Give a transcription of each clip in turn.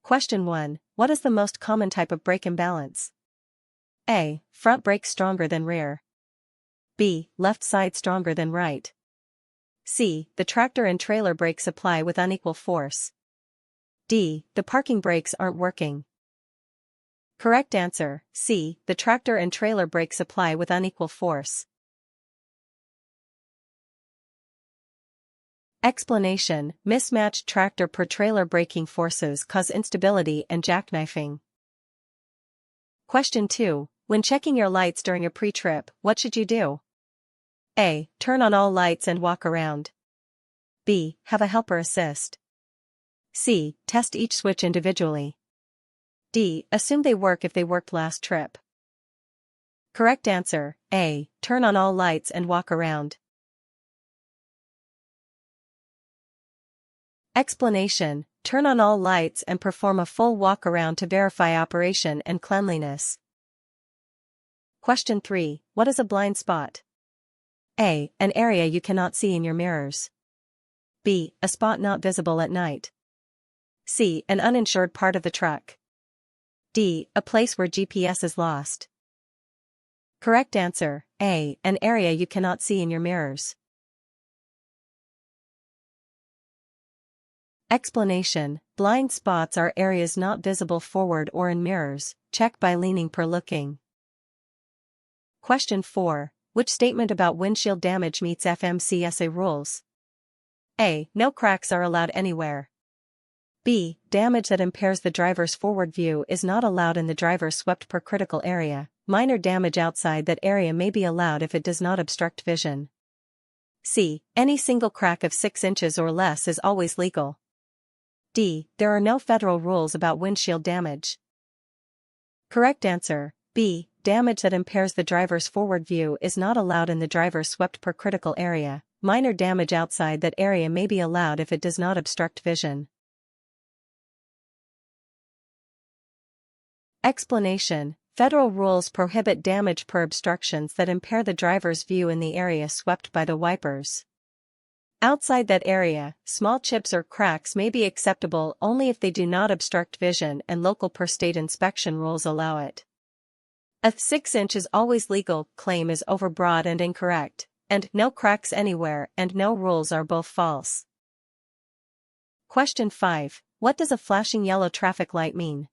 Question 1. What is the most common type of brake imbalance? A. Front brake stronger than rear. B. Left side stronger than right. C. The tractor and trailer brakes apply with unequal force. D. The parking brakes aren't working. Correct answer, C. The tractor and trailer brakes apply with unequal force. Explanation: mismatched tractor per trailer braking forces cause instability and jackknifing. Question 2. When checking your lights during a pre-trip, what should you do? A. Turn on all lights and walk around. B. Have a helper assist. C. Test each switch individually. D. Assume they work if they worked last trip. Correct answer, A. Turn on all lights and walk around. Explanation: turn on all lights and perform a full walk around to verify operation and cleanliness. Question 3. What is a blind spot? A. An area you cannot see in your mirrors. B. A spot not visible at night. C. An uninsured part of the truck. D. A place where GPS is lost. Correct answer, A. An area you cannot see in your mirrors. Explanation: blind spots are areas not visible forward or in mirrors. Check by leaning per looking. Question 4. Which statement about windshield damage meets FMCSA rules? A. No cracks are allowed anywhere. B. Damage that impairs the driver's forward view is not allowed in the driver's swept per critical area. Minor damage outside that area may be allowed if it does not obstruct vision. C. Any single crack of 6 inches or less is always legal. D. There are no federal rules about windshield damage. Correct answer, B. Damage that impairs the driver's forward view is not allowed in the driver's swept per critical area. Minor damage outside that area may be allowed if it does not obstruct vision. Explanation: federal rules prohibit damage per obstructions that impair the driver's view in the area swept by the wipers. Outside that area, small chips or cracks may be acceptable only if they do not obstruct vision and local per state inspection rules allow it. A 6 inch is always legal claim is overbroad and incorrect, and no cracks anywhere and no rules are both false. Question 5. What does a flashing yellow traffic light mean?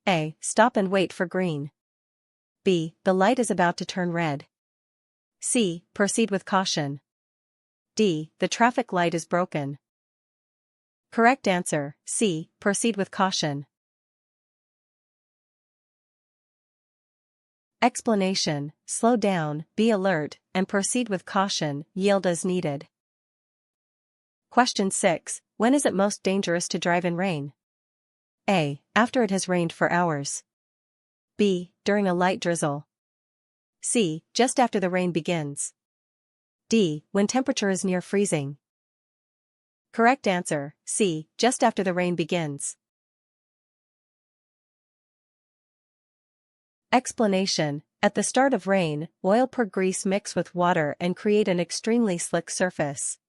A. Stop and wait for green. B. The light is about to turn red. C. Proceed with caution. D. The traffic light is broken. Correct answer, C. Proceed with caution. Explanation: slow down, be alert, and proceed with caution, yield as needed. Question 6. When is it most dangerous to drive in rain? A. After it has rained for hours. B. During a light drizzle. C. Just after the rain begins. D. When temperature is near freezing. Correct answer, C. Just after the rain begins. Explanation: at the start of rain, oil per grease mix with water and create an extremely slick surface.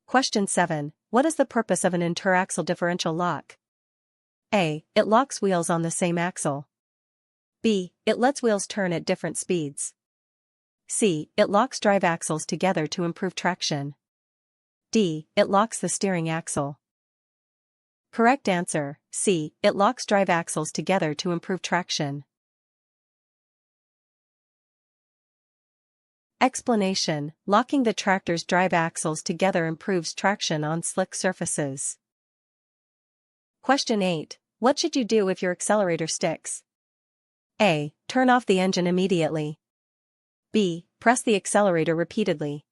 Question 7. What is the purpose of an interaxle differential lock? A. It locks wheels on the same axle. B. It lets wheels turn at different speeds. C. It locks drive axles together to improve traction. D. It locks the steering axle. Correct answer, C. It locks drive axles together to improve traction. Explanation: locking the tractor's drive axles together improves traction on slick surfaces. Question 8. What should you do if your accelerator sticks? A. Turn off the engine immediately. B. Press the accelerator repeatedly.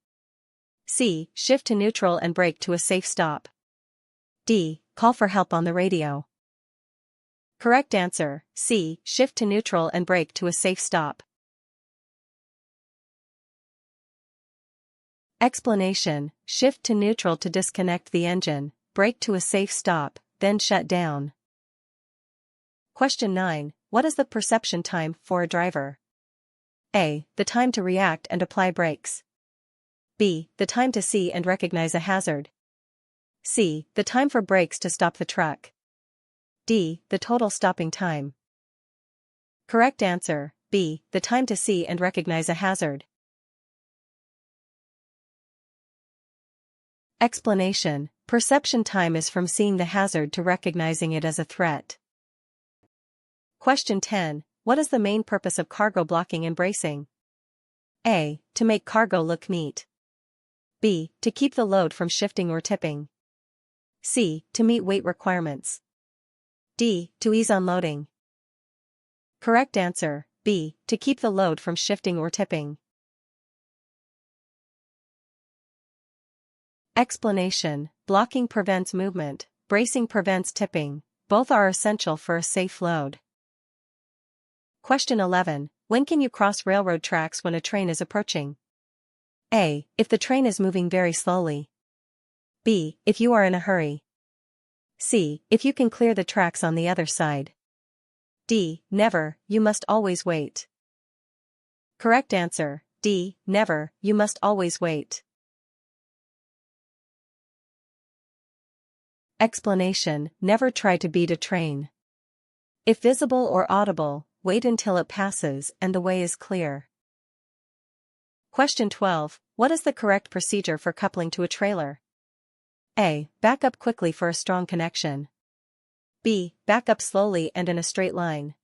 C. Shift to neutral and brake to a safe stop. D. Call for help on the radio. Correct answer, C. Shift to neutral and brake to a safe stop. Explanation: shift to neutral to disconnect the engine, brake to a safe stop, then shut down. Question 9. What is the perception time for a driver? A. The time to react and apply brakes. B. The time to see and recognize a hazard. C. The time for brakes to stop the truck. D. The total stopping time. Correct answer, B. The time to see and recognize a hazard. Explanation. Perception time is from seeing the hazard to recognizing it as a threat. Question 10. What is the main purpose of cargo blocking and bracing? A. To make cargo look neat. B. To keep the load from shifting or tipping. C. To meet weight requirements. D. To ease unloading. Correct answer, B. To keep the load from shifting or tipping. Explanation. Blocking prevents movement, bracing prevents tipping. Both are essential for a safe load. Question 11. When can you cross railroad tracks when a train is approaching? A. If the train is moving very slowly. B. If you are in a hurry. C. If you can clear the tracks on the other side. D. Never, you must always wait. Correct answer, D. Never, you must always wait. Explanation. Never try to beat a train. If visible or audible, wait until it passes and the way is clear. Question 12. What is the correct procedure for coupling to a trailer? A. Back up quickly for a strong connection. B. Back up slowly and in a straight line.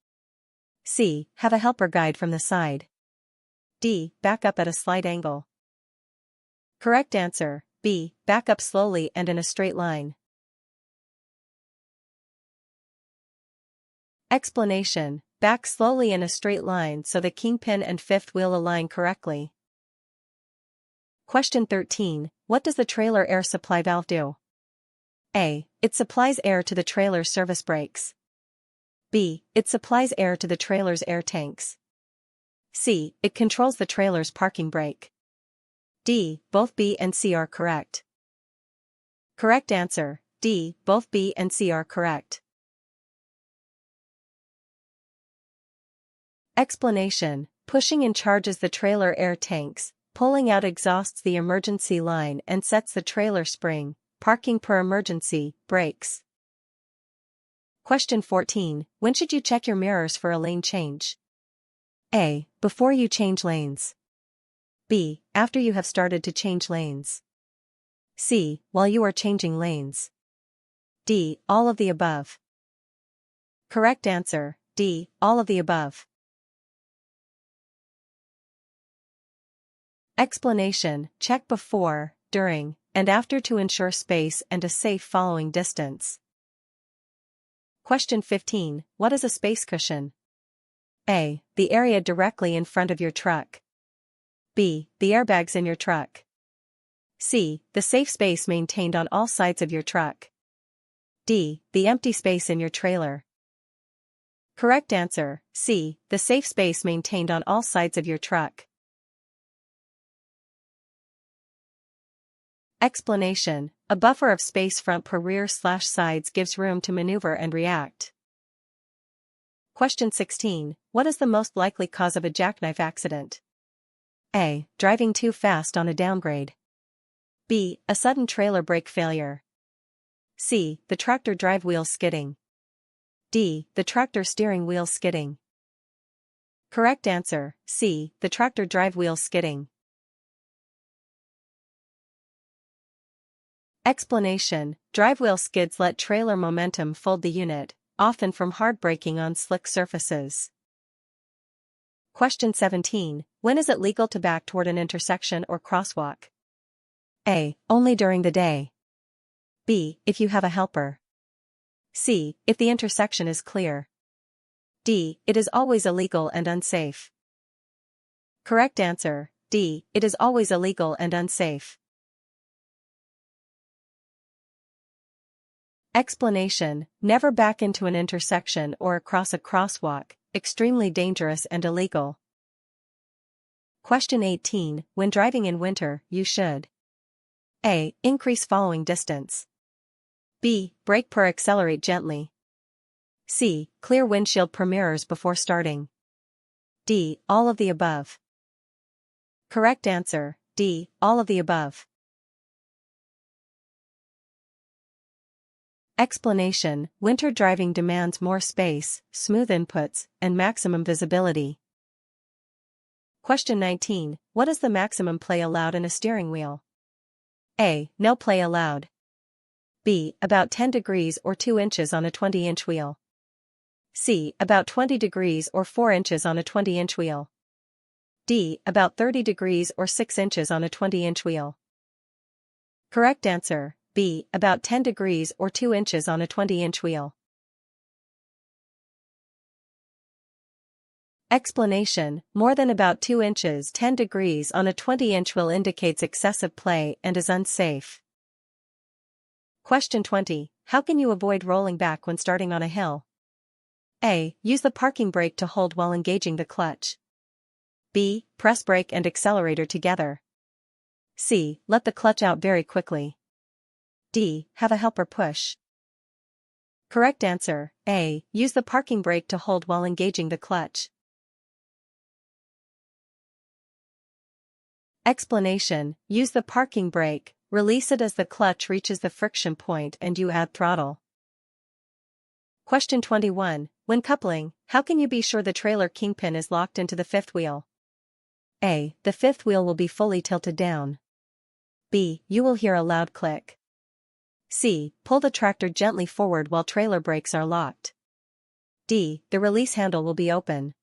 C. Have a helper guide from the side. D. Back up at a slight angle. Correct answer, B. Back up slowly and in a straight line. Explanation. Back slowly in a straight line so the kingpin and fifth wheel align correctly. Question 13. What does the trailer air supply valve do? A. It supplies air to the trailer's service brakes. B. It supplies air to the trailer's air tanks. C. It controls the trailer's parking brake. D. Both B and C are correct. Correct answer, D. Both B and C are correct. Explanation. Pushing in charges the trailer air tanks, pulling out exhausts the emergency line and sets the trailer spring, parking per emergency, brakes. Question 14. When should you check your mirrors for a lane change? A. Before you change lanes. B. After you have started to change lanes. C. While you are changing lanes. D. All of the above. Correct answer, D. All of the above. Explanation. Check before, during, and after to ensure space and a safe following distance. Question 15. What is a space cushion? A. The area directly in front of your truck. B. The airbags in your truck. C. The safe space maintained on all sides of your truck. D. The empty space in your trailer. Correct answer, C. The safe space maintained on all sides of your truck. Explanation. A buffer of space front per rear/sides gives room to maneuver and react. Question 16. What is the most likely cause of a jackknife accident? A. Driving too fast on a downgrade. B. A sudden trailer brake failure. C. The tractor drive wheel skidding. D. The tractor steering wheel skidding. Correct answer, C. The tractor drive wheel skidding. Explanation. Drive wheel skids let trailer momentum fold the unit, often from hard braking on slick surfaces. Question 17. When is it legal to back toward an intersection or crosswalk? A. Only during the day. B. If you have a helper. C. If the intersection is clear. D. It is always illegal and unsafe. Correct answer, D. It is always illegal and unsafe. Explanation. Never back into an intersection or across a crosswalk, extremely dangerous and illegal. Question 18. When driving in winter, you should A. Increase following distance. B. Brake per accelerate gently. C. Clear windshield per mirrors before starting. D. All of the above. Correct answer, D. All of the above. Explanation: winter driving demands more space, smooth inputs, and maximum visibility. Question 19. What is the maximum play allowed in a steering wheel? A. No play allowed. B. About 10 degrees or 2 inches on a 20-inch wheel. C. About 20 degrees or 4 inches on a 20-inch wheel. D. About 30 degrees or 6 inches on a 20-inch wheel. Correct answer: B. About 10 degrees or 2 inches on a 20-inch wheel. Explanation: more than about 2 inches 10 degrees on a 20-inch wheel indicates excessive play and is unsafe. Question 20. How can you avoid rolling back when starting on a hill? A. Use the parking brake to hold while engaging the clutch. B. Press brake and accelerator together. C. Let the clutch out very quickly. D. Have a helper push. Correct answer: A. Use the parking brake to hold while engaging the clutch. Explanation: use the parking brake, release it as the clutch reaches the friction point and you add throttle. Question 21. When coupling, how can you be sure the trailer kingpin is locked into the fifth wheel? A. The fifth wheel will be fully tilted down. B. You will hear a loud click. C. Pull the tractor gently forward while trailer brakes are locked. D. The release handle will be open.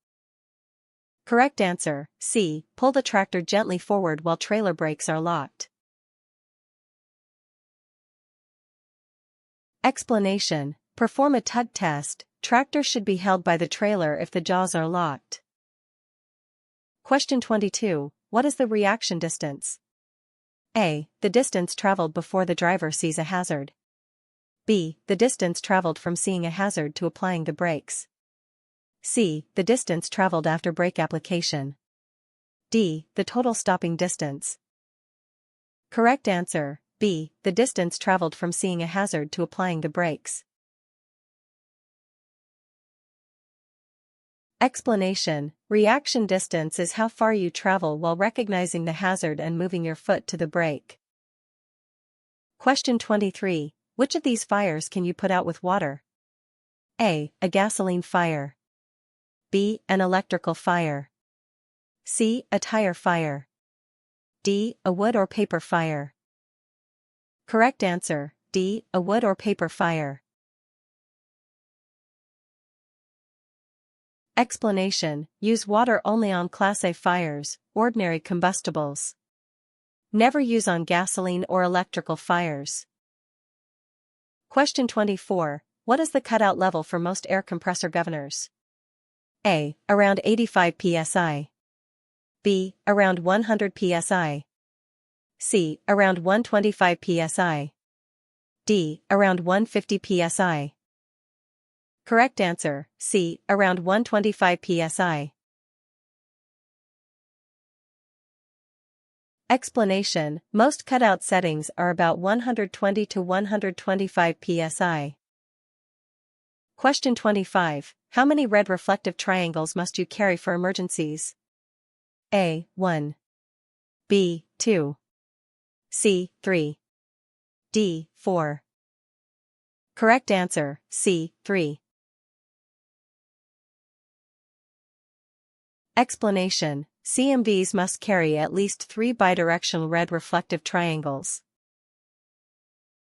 Correct answer: C. Pull the tractor gently forward while trailer brakes are locked. Explanation: perform a tug test. Tractor should be held by the trailer if the jaws are locked. Question 22. What is the reaction distance? A. The distance traveled before the driver sees a hazard. B. The distance traveled from seeing a hazard to applying the brakes. C. The distance traveled after brake application. D. The total stopping distance. Correct answer: B. The distance traveled from seeing a hazard to applying the brakes. Explanation: reaction distance is how far you travel while recognizing the hazard and moving your foot to the brake. Question 23. Which of these fires can you put out with water? A. A gasoline fire. B. An electrical fire. C. A tire fire. D. A wood or paper fire. Correct answer: D. A wood or paper fire. Explanation: use water only on Class A fires, ordinary combustibles. Never use on gasoline or electrical fires. Question 24. What is the cutout level for most air compressor governors? A. Around 85 psi. B. Around 100 psi. C. Around 125 psi. D. Around 150 psi. Correct answer: C. Around 125 psi. Explanation: most cutout settings are about 120 to 125 psi. Question 25. How many red reflective triangles must you carry for emergencies? A. 1. B. 2. C. 3. D. 4. Correct answer: C. 3. Explanation: CMVs must carry at least 3 bidirectional red reflective triangles.